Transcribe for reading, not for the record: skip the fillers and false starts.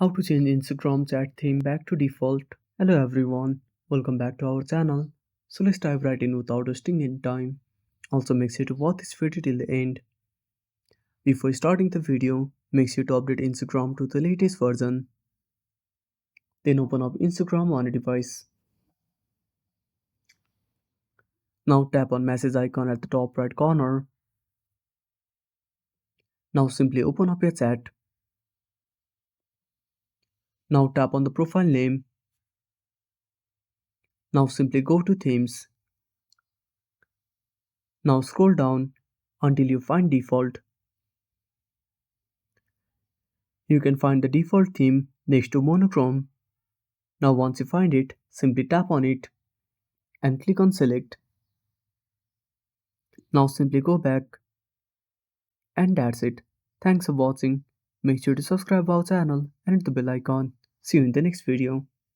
How to change Instagram chat theme back to default. Hello everyone, welcome back to our channel. So let's dive right in without wasting any time. Also make sure to watch this video till the end. Before starting the video, make sure to update Instagram to the latest version. Then open up Instagram on a device. Now tap on message icon at the top right corner. Now simply open up your chat. Now tap on the profile name. Now simply go to themes. Now scroll down until you find default. You can find the default theme next to monochrome. Now once you find it, simply tap on it and click on select. Now simply go back and that's it. Thanks for watching. Make sure to subscribe our channel and hit the bell icon. See you in the next video.